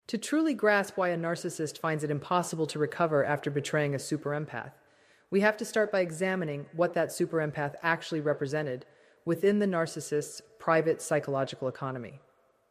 To truly grasp why a narcissist finds it impossible to recover after betraying a super empath, we have to start by examining what that super empath actually represented within the narcissist's private psychological economy.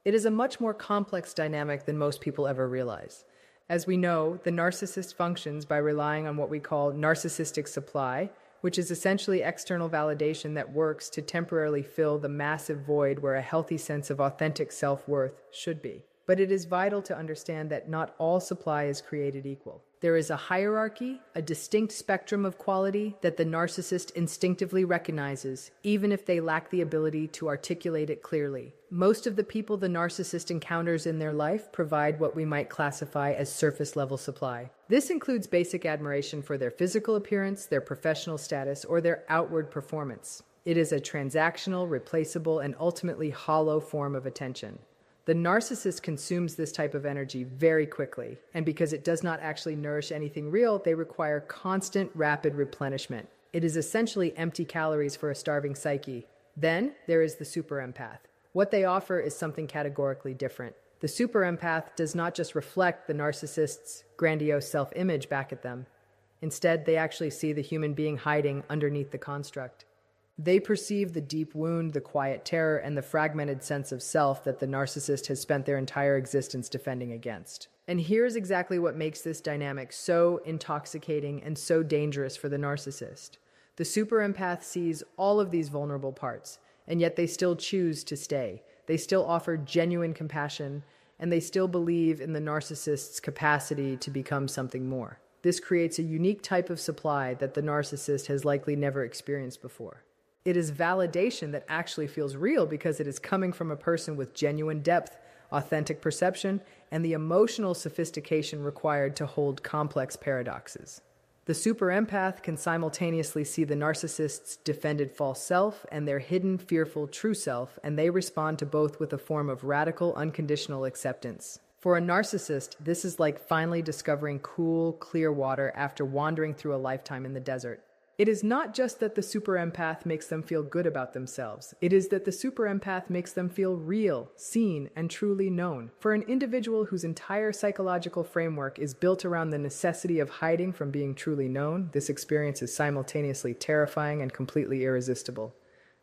It is a much more complex dynamic than most people ever realize. As we know, the narcissist functions by relying on what we call narcissistic supply, which is essentially external validation that works to temporarily fill the massive void where a healthy sense of authentic self-worth should be. But it is vital to understand that not all supply is created equal. There is a hierarchy, a distinct spectrum of quality that the narcissist instinctively recognizes, even if they lack the ability to articulate it clearly. Most of the people the narcissist encounters in their life provide what we might classify as surface-level supply. This includes basic admiration for their physical appearance, their professional status, or their outward performance. It is a transactional, replaceable, and ultimately hollow form of attention. The narcissist consumes this type of energy very quickly, and because it does not actually nourish anything real, they require constant, rapid replenishment. It is essentially empty calories for a starving psyche. Then there is the super empath. What they offer is something categorically different. The super empath does not just reflect the narcissist's grandiose self-image back at them. Instead, they actually see the human being hiding underneath the construct. They perceive the deep wound, the quiet terror, and the fragmented sense of self that the narcissist has spent their entire existence defending against. And here's exactly what makes this dynamic so intoxicating and so dangerous for the narcissist. The super empath sees all of these vulnerable parts, and yet they still choose to stay. They still offer genuine compassion, and they still believe in the narcissist's capacity to become something more. This creates a unique type of supply that the narcissist has likely never experienced before. It is validation that actually feels real because it is coming from a person with genuine depth, authentic perception, and the emotional sophistication required to hold complex paradoxes. The super empath can simultaneously see the narcissist's defended false self and their hidden, fearful true self, and they respond to both with a form of radical, unconditional acceptance. For a narcissist, this is like finally discovering cool, clear water after wandering through a lifetime in the desert. It is not just that the super empath makes them feel good about themselves. It is that the super empath makes them feel real, seen, and truly known. For an individual whose entire psychological framework is built around the necessity of hiding from being truly known, this experience is simultaneously terrifying and completely irresistible.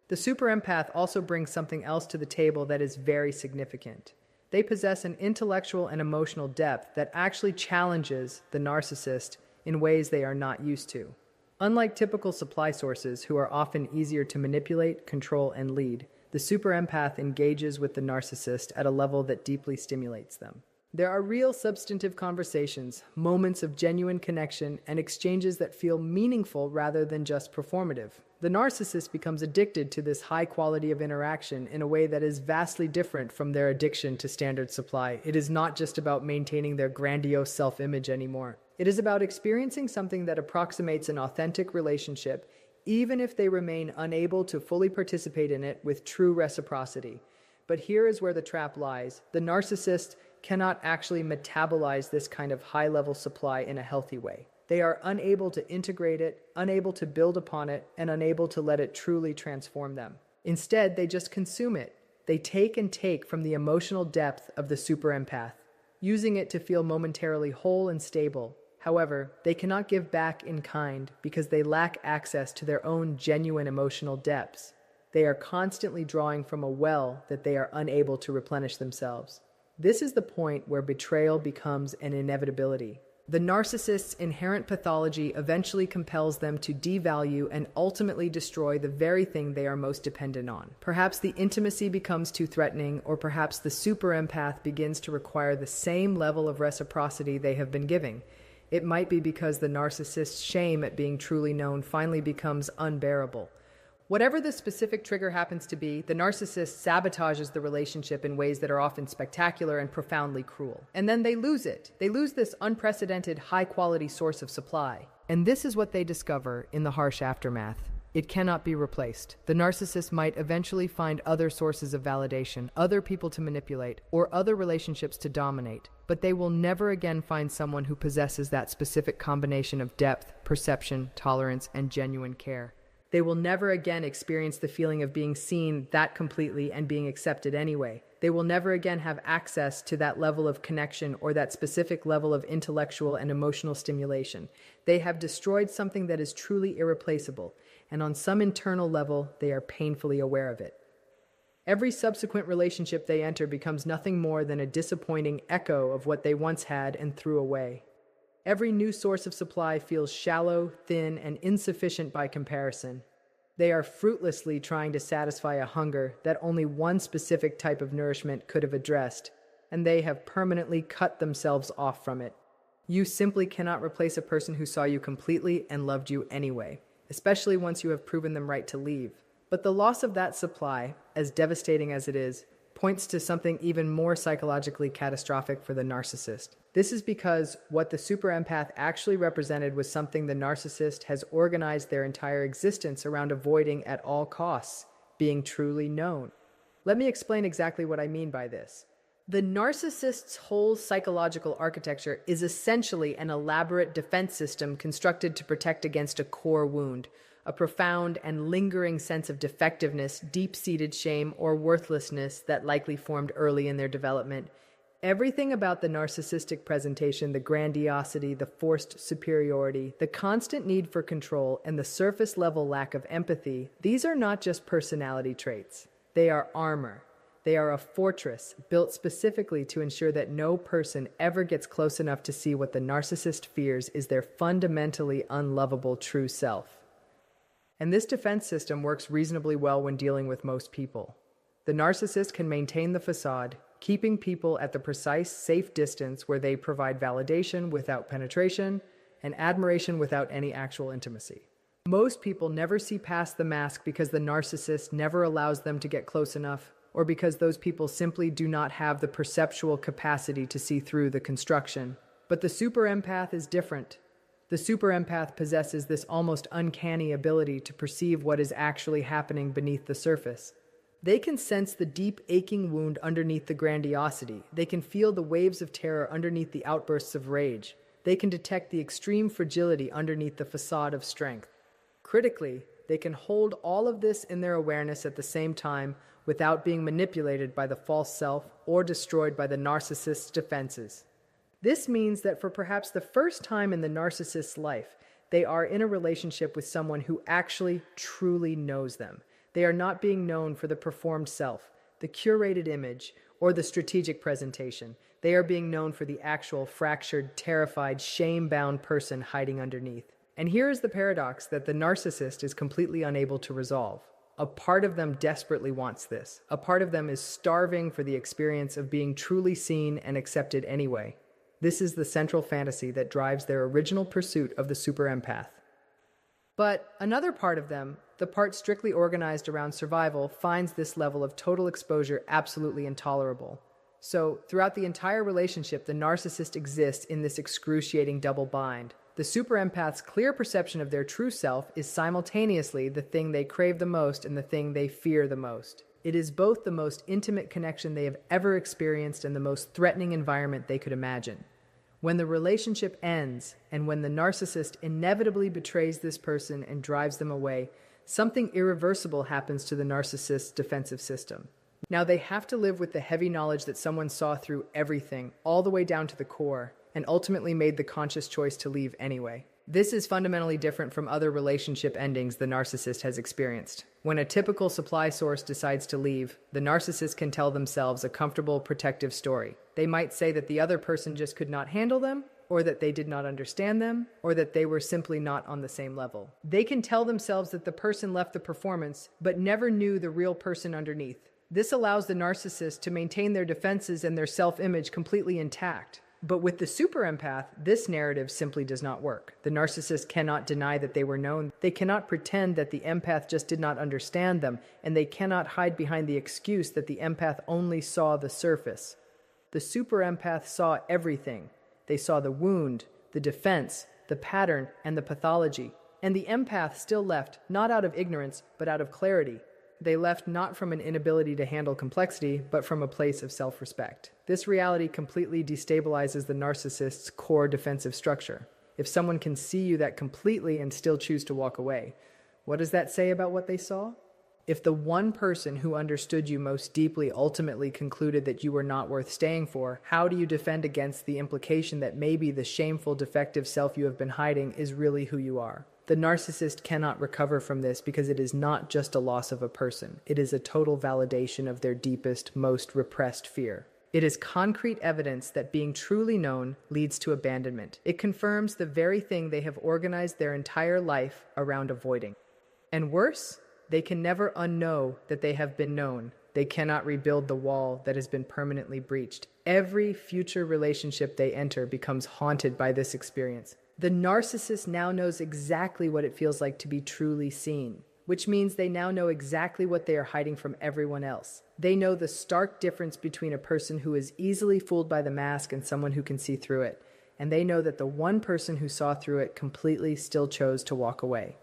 The super empath also brings something else to the table that is very significant. They possess an intellectual and emotional depth that actually challenges the narcissist in ways they are not used to. Unlike typical supply sources, who are often easier to manipulate, control, and lead, the super empath engages with the narcissist at a level that deeply stimulates them. There are real substantive conversations, moments of genuine connection, and exchanges that feel meaningful rather than just performative. The narcissist becomes addicted to this high quality of interaction in a way that is vastly different from their addiction to standard supply. It is not just about maintaining their grandiose self-image anymore. It is about experiencing something that approximates an authentic relationship, even if they remain unable to fully participate in it with true reciprocity. But here is where the trap lies. The narcissist cannot actually metabolize this kind of high-level supply in a healthy way. They are unable to integrate it, unable to build upon it, and unable to let it truly transform them. Instead, they just consume it. They take and take from the emotional depth of the super empath, using it to feel momentarily whole and stable. However, they cannot give back in kind because they lack access to their own genuine emotional depths. They are constantly drawing from a well that they are unable to replenish themselves. This is the point where betrayal becomes an inevitability. The narcissist's inherent pathology eventually compels them to devalue and ultimately destroy the very thing they are most dependent on. Perhaps the intimacy becomes too threatening, or perhaps the super empath begins to require the same level of reciprocity they have been giving. It might be because the narcissist's shame at being truly known finally becomes unbearable. Whatever the specific trigger happens to be, the narcissist sabotages the relationship in ways that are often spectacular and profoundly cruel. And then they lose it. They lose this unprecedented, high-quality source of supply. And this is what they discover in the harsh aftermath. It cannot be replaced. The narcissist might eventually find other sources of validation, other people to manipulate, or other relationships to dominate, but they will never again find someone who possesses that specific combination of depth, perception, tolerance, and genuine care. They will never again experience the feeling of being seen that completely and being accepted anyway. They will never again have access to that level of connection or that specific level of intellectual and emotional stimulation. They have destroyed something that is truly irreplaceable, and on some internal level, they are painfully aware of it. Every subsequent relationship they enter becomes nothing more than a disappointing echo of what they once had and threw away. Every new source of supply feels shallow, thin, and insufficient by comparison. They are fruitlessly trying to satisfy a hunger that only one specific type of nourishment could have addressed, and they have permanently cut themselves off from it. You simply cannot replace a person who saw you completely and loved you anyway, especially once you have proven them right to leave. But the loss of that supply, as devastating as it is, points to something even more psychologically catastrophic for the narcissist. This is because what the super empath actually represented was something the narcissist has organized their entire existence around avoiding at all costs, being truly known. Let me explain exactly what I mean by this. The narcissist's whole psychological architecture is essentially an elaborate defense system constructed to protect against a core wound, a profound and lingering sense of defectiveness, deep-seated shame, or worthlessness that likely formed early in their development. Everything about the narcissistic presentation, the grandiosity, the forced superiority, the constant need for control, and the surface-level lack of empathy, these are not just personality traits. They are armor. They are a fortress built specifically to ensure that no person ever gets close enough to see what the narcissist fears is their fundamentally unlovable true self. And this defense system works reasonably well when dealing with most people. The narcissist can maintain the facade, keeping people at the precise, safe distance where they provide validation without penetration and admiration without any actual intimacy. Most people never see past the mask because the narcissist never allows them to get close enough, or because those people simply do not have the perceptual capacity to see through the construction. But the super empath is different. The super empath possesses this almost uncanny ability to perceive what is actually happening beneath the surface. They can sense the deep, aching wound underneath the grandiosity. They can feel the waves of terror underneath the outbursts of rage. They can detect the extreme fragility underneath the facade of strength. Critically, they can hold all of this in their awareness at the same time without being manipulated by the false self or destroyed by the narcissist's defenses. This means that for perhaps the first time in the narcissist's life, they are in a relationship with someone who actually truly knows them. They are not being known for the performed self, the curated image, or the strategic presentation. They are being known for the actual fractured, terrified, shame-bound person hiding underneath. And here is the paradox that the narcissist is completely unable to resolve. A part of them desperately wants this. A part of them is starving for the experience of being truly seen and accepted anyway. This is the central fantasy that drives their original pursuit of the super empath. But another part of them, the part strictly organized around survival, finds this level of total exposure absolutely intolerable. So, throughout the entire relationship, the narcissist exists in this excruciating double bind. The super empath's clear perception of their true self is simultaneously the thing they crave the most and the thing they fear the most. It is both the most intimate connection they have ever experienced and the most threatening environment they could imagine. When the relationship ends, and when the narcissist inevitably betrays this person and drives them away, something irreversible happens to the narcissist's defensive system. Now they have to live with the heavy knowledge that someone saw through everything, all the way down to the core, and ultimately made the conscious choice to leave anyway. This is fundamentally different from other relationship endings the narcissist has experienced. When a typical supply source decides to leave, the narcissist can tell themselves a comfortable, protective story. They might say that the other person just could not handle them, or that they did not understand them, or that they were simply not on the same level. They can tell themselves that the person left the performance, but never knew the real person underneath. This allows the narcissist to maintain their defenses and their self-image completely intact. But with the super empath, this narrative simply does not work. The narcissist cannot deny that they were known. They cannot pretend that the empath just did not understand them, and they cannot hide behind the excuse that the empath only saw the surface. The super empath saw everything. They saw the wound, the defense, the pattern, and the pathology. And the empath still left, not out of ignorance, but out of clarity. They left not from an inability to handle complexity, but from a place of self-respect. This reality completely destabilizes the narcissist's core defensive structure. If someone can see you that completely and still choose to walk away, what does that say about what they saw? If the one person who understood you most deeply ultimately concluded that you were not worth staying for, how do you defend against the implication that maybe the shameful, defective self you have been hiding is really who you are? The narcissist cannot recover from this because it is not just a loss of a person. It is a total validation of their deepest, most repressed fear. It is concrete evidence that being truly known leads to abandonment. It confirms the very thing they have organized their entire life around avoiding. And worse, they can never unknow that they have been known. They cannot rebuild the wall that has been permanently breached. Every future relationship they enter becomes haunted by this experience. The narcissist now knows exactly what it feels like to be truly seen, which means they now know exactly what they are hiding from everyone else. They know the stark difference between a person who is easily fooled by the mask and someone who can see through it. And they know that the one person who saw through it completely still chose to walk away.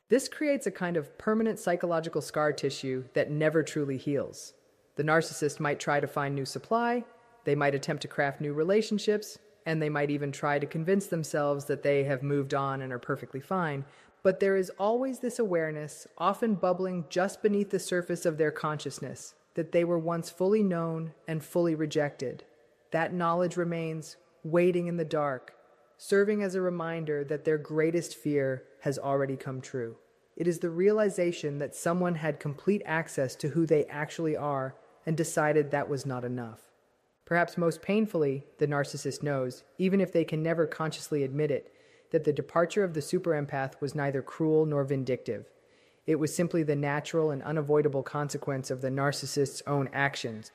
This creates a kind of permanent psychological scar tissue that never truly heals. The narcissist might try to find new supply, they might attempt to craft new relationships, and they might even try to convince themselves that they have moved on and are perfectly fine. But there is always this awareness, often bubbling just beneath the surface of their consciousness, that they were once fully known and fully rejected. That knowledge remains, waiting in the dark, serving as a reminder that their greatest fear has already come true. It is the realization that someone had complete access to who they actually are and decided that was not enough. Perhaps most painfully, the narcissist knows, even if they can never consciously admit it, that the departure of the super empath was neither cruel nor vindictive. It was simply the natural and unavoidable consequence of the narcissist's own actions.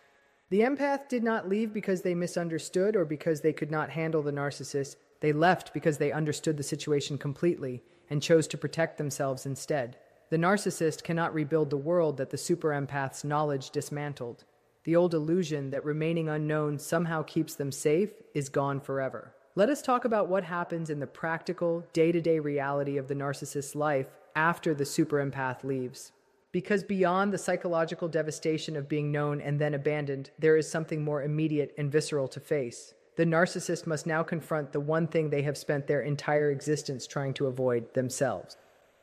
The empath did not leave because they misunderstood or because they could not handle the narcissist. They left because they understood the situation completely and chose to protect themselves instead. The narcissist cannot rebuild the world that the super empath's knowledge dismantled. The old illusion that remaining unknown somehow keeps them safe is gone forever. Let us talk about what happens in the practical, day-to-day reality of the narcissist's life after the super empath leaves. Because beyond the psychological devastation of being known and then abandoned, there is something more immediate and visceral to face. The narcissist must now confront the one thing they have spent their entire existence trying to avoid: themselves.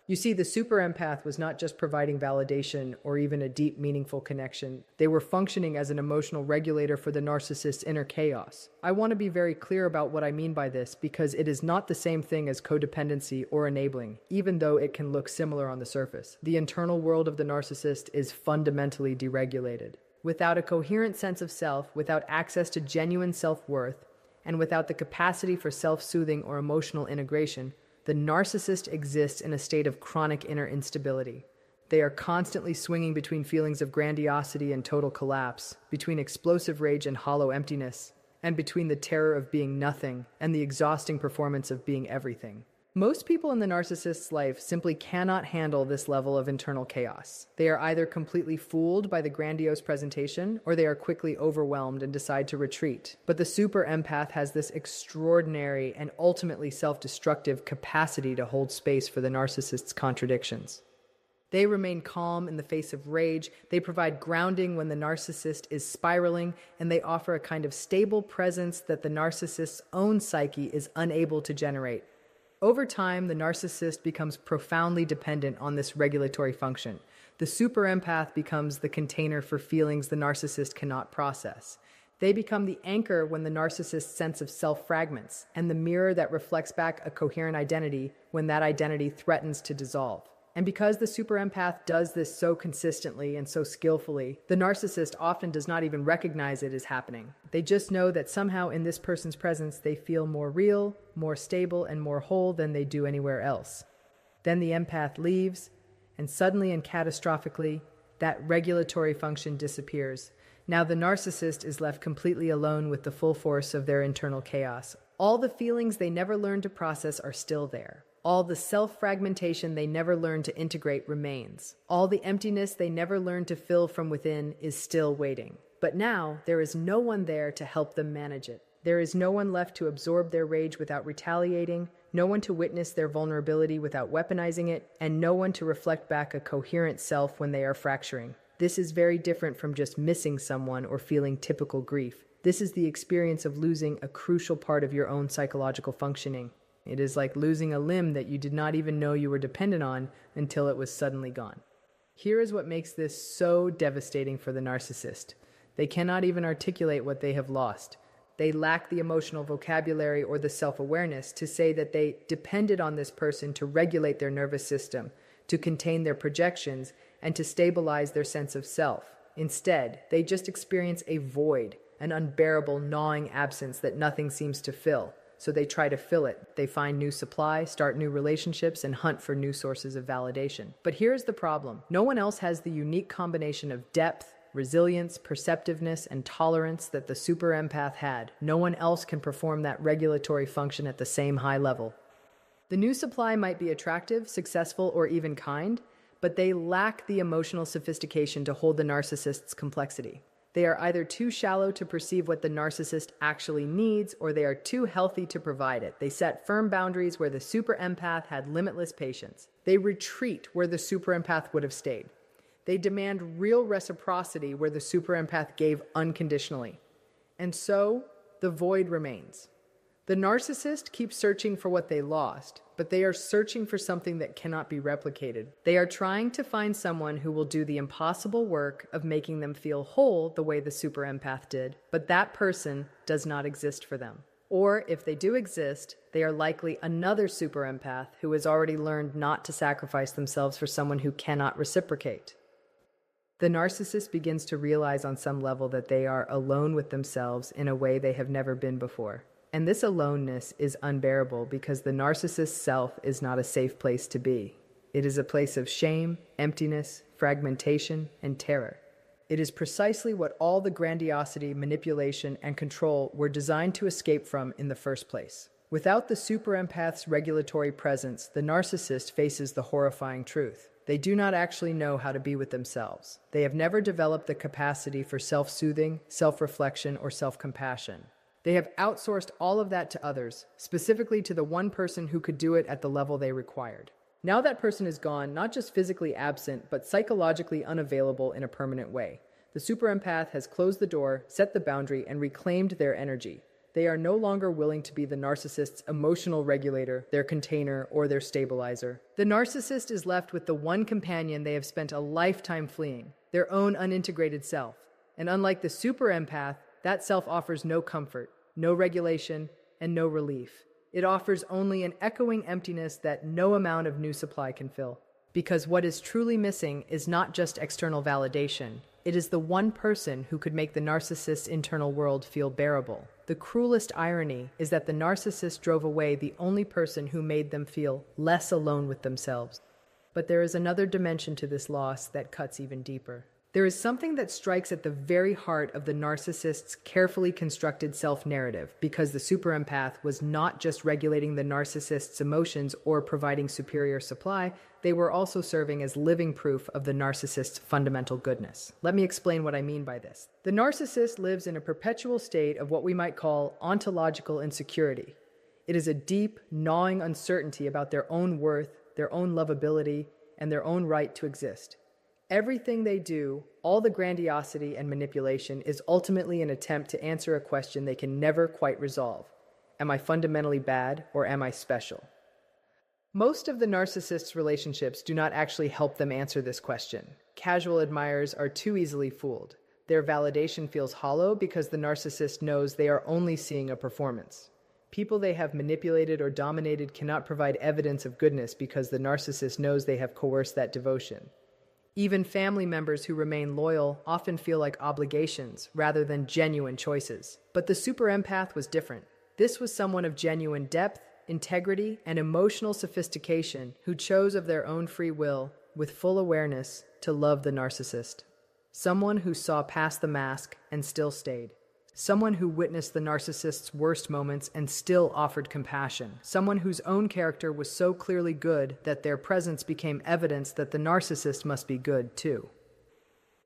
You see, the super empath was not just providing validation or even a deep, meaningful connection. They were functioning as an emotional regulator for the narcissist's inner chaos. I want to be very clear about what I mean by this, because it is not the same thing as codependency or enabling, even though it can look similar on the surface. The internal world of the narcissist is fundamentally deregulated. Without a coherent sense of self, without access to genuine self-worth, and without the capacity for self-soothing or emotional integration, the narcissist exists in a state of chronic inner instability. They are constantly swinging between feelings of grandiosity and total collapse, between explosive rage and hollow emptiness, and between the terror of being nothing and the exhausting performance of being everything. Most people in the narcissist's life simply cannot handle this level of internal chaos. They are either completely fooled by the grandiose presentation, or they are quickly overwhelmed and decide to retreat. But the super empath has this extraordinary and ultimately self-destructive capacity to hold space for the narcissist's contradictions. They remain calm in the face of rage, they provide grounding when the narcissist is spiraling, and they offer a kind of stable presence that the narcissist's own psyche is unable to generate. Over time, the narcissist becomes profoundly dependent on this regulatory function. The super empath becomes the container for feelings the narcissist cannot process. They become the anchor when the narcissist's sense of self fragments, and the mirror that reflects back a coherent identity when that identity threatens to dissolve. And because the super empath does this so consistently and so skillfully, the narcissist often does not even recognize it is happening. They just know that somehow in this person's presence they feel more real, more stable, and more whole than they do anywhere else. Then the empath leaves, and suddenly and catastrophically, that regulatory function disappears. Now the narcissist is left completely alone with the full force of their internal chaos. All the feelings they never learned to process are still there. All the self-fragmentation they never learned to integrate remains. All the emptiness they never learned to fill from within is still waiting. But now, there is no one there to help them manage it. There is no one left to absorb their rage without retaliating, no one to witness their vulnerability without weaponizing it, and no one to reflect back a coherent self when they are fracturing. This is very different from just missing someone or feeling typical grief. This is the experience of losing a crucial part of your own psychological functioning. It is like losing a limb that you did not even know you were dependent on until it was suddenly gone. Here is what makes this so devastating for the narcissist. They cannot even articulate what they have lost. They lack the emotional vocabulary or the self-awareness to say that they depended on this person to regulate their nervous system, to contain their projections, and to stabilize their sense of self. Instead, they just experience a void, an unbearable, gnawing absence that nothing seems to fill. So they try to fill it. They find new supply, start new relationships, and hunt for new sources of validation. But here's the problem. No one else has the unique combination of depth, resilience, perceptiveness, and tolerance that the super empath had. No one else can perform that regulatory function at the same high level. The new supply might be attractive, successful, or even kind, but they lack the emotional sophistication to hold the narcissist's complexity. They are either too shallow to perceive what the narcissist actually needs, or they are too healthy to provide it. They set firm boundaries where the super empath had limitless patience. They retreat where the super empath would have stayed. They demand real reciprocity where the super empath gave unconditionally. And so, the void remains. The narcissist keeps searching for what they lost, but they are searching for something that cannot be replicated. They are trying to find someone who will do the impossible work of making them feel whole the way the super empath did, but that person does not exist for them. Or if they do exist, they are likely another super empath who has already learned not to sacrifice themselves for someone who cannot reciprocate. The narcissist begins to realize on some level that they are alone with themselves in a way they have never been before. And this aloneness is unbearable because the narcissist's self is not a safe place to be. It is a place of shame, emptiness, fragmentation, and terror. It is precisely what all the grandiosity, manipulation, and control were designed to escape from in the first place. Without the super empath's regulatory presence, the narcissist faces the horrifying truth. They do not actually know how to be with themselves. They have never developed the capacity for self-soothing, self-reflection, or self-compassion. They have outsourced all of that to others, specifically to the one person who could do it at the level they required. Now that person is gone, not just physically absent, but psychologically unavailable in a permanent way. The super empath has closed the door, set the boundary, and reclaimed their energy. They are no longer willing to be the narcissist's emotional regulator, their container, or their stabilizer. The narcissist is left with the one companion they have spent a lifetime fleeing, their own unintegrated self. And unlike the super empath, that self offers no comfort, no regulation, and no relief. It offers only an echoing emptiness that no amount of new supply can fill. Because what is truly missing is not just external validation. It is the one person who could make the narcissist's internal world feel bearable. The cruelest irony is that the narcissist drove away the only person who made them feel less alone with themselves. But there is another dimension to this loss that cuts even deeper. There is something that strikes at the very heart of the narcissist's carefully constructed self-narrative, because the super empath was not just regulating the narcissist's emotions or providing superior supply, they were also serving as living proof of the narcissist's fundamental goodness. Let me explain what I mean by this. The narcissist lives in a perpetual state of what we might call ontological insecurity. It is a deep, gnawing uncertainty about their own worth, their own lovability, and their own right to exist. Everything they do, all the grandiosity and manipulation, is ultimately an attempt to answer a question they can never quite resolve. Am I fundamentally bad, or am I special? Most of the narcissist's relationships do not actually help them answer this question. Casual admirers are too easily fooled. Their validation feels hollow because the narcissist knows they are only seeing a performance. People they have manipulated or dominated cannot provide evidence of goodness because the narcissist knows they have coerced that devotion. Even family members who remain loyal often feel like obligations rather than genuine choices. But the super empath was different. This was someone of genuine depth, integrity, and emotional sophistication who chose of their own free will, with full awareness, to love the narcissist. Someone who saw past the mask and still stayed. Someone who witnessed the narcissist's worst moments and still offered compassion. Someone whose own character was so clearly good that their presence became evidence that the narcissist must be good too.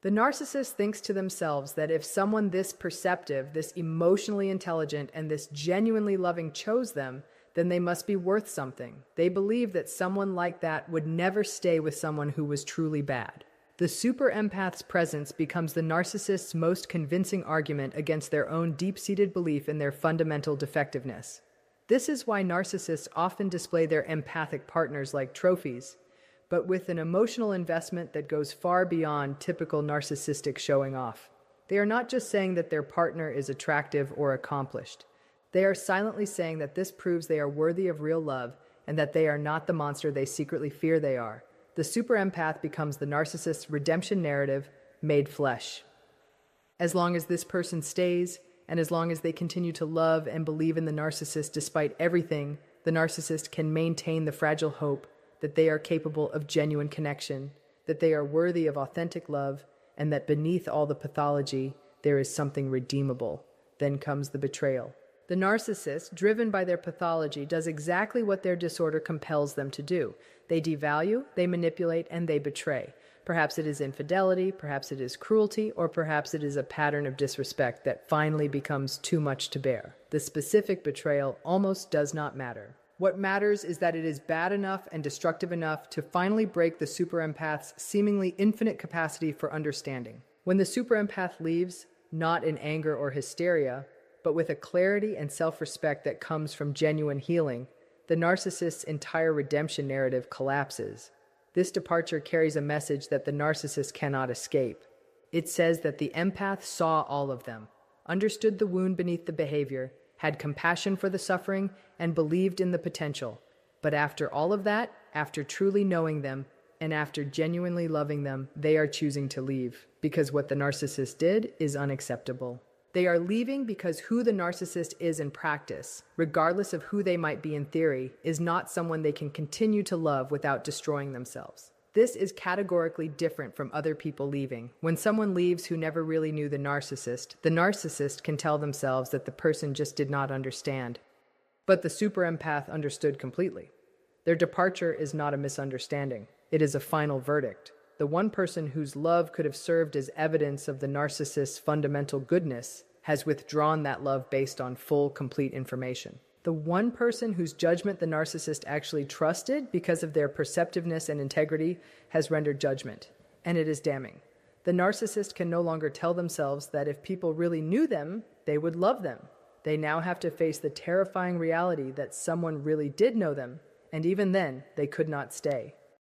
The narcissist thinks to themselves that if someone this perceptive, this emotionally intelligent, and this genuinely loving chose them, then they must be worth something. They believe that someone like that would never stay with someone who was truly bad. The super empath's presence becomes the narcissist's most convincing argument against their own deep-seated belief in their fundamental defectiveness. This is why narcissists often display their empathic partners like trophies. but with an emotional investment that goes far beyond typical narcissistic showing off. They are not just saying that their partner is attractive or accomplished. They are silently saying that this proves they are worthy of real love and that they are not the monster they secretly fear they are. The super empath becomes the narcissist's redemption narrative made flesh. As long as this person stays, and as long as they continue to love and believe in the narcissist despite everything, the narcissist can maintain the fragile hope that they are capable of genuine connection, that they are worthy of authentic love, and that beneath all the pathology, there is something redeemable. Then comes the betrayal. The narcissist, driven by their pathology, does exactly what their disorder compels them to do. They devalue, they manipulate, and they betray. Perhaps it is infidelity, perhaps it is cruelty, or perhaps it is a pattern of disrespect that finally becomes too much to bear. The specific betrayal almost does not matter. What matters is that it is bad enough and destructive enough to finally break the super empath's seemingly infinite capacity for understanding. When the super empath leaves, not in anger or hysteria, but with a clarity and self-respect that comes from genuine healing, the narcissist's entire redemption narrative collapses. This departure carries a message that the narcissist cannot escape. It says that the empath saw all of them, understood the wound beneath the behavior, had compassion for the suffering, and believed in the potential. But after all of that, after truly knowing them, and after genuinely loving them, they are choosing to leave, because what the narcissist did is unacceptable. They are leaving because who the narcissist is in practice, regardless of who they might be in theory, is not someone they can continue to love without destroying themselves. This is categorically different from other people leaving. When someone leaves who never really knew the narcissist can tell themselves that the person just did not understand. But the super empath understood completely. Their departure is not a misunderstanding. It is a final verdict. The one person whose love could have served as evidence of the narcissist's fundamental goodness has withdrawn that love based on full, complete information. The one person whose judgment the narcissist actually trusted because of their perceptiveness and integrity has rendered judgment, and it is damning. The narcissist can no longer tell themselves that if people really knew them, they would love them. They now have to face the terrifying reality that someone really did know them, and even then, they could not stay.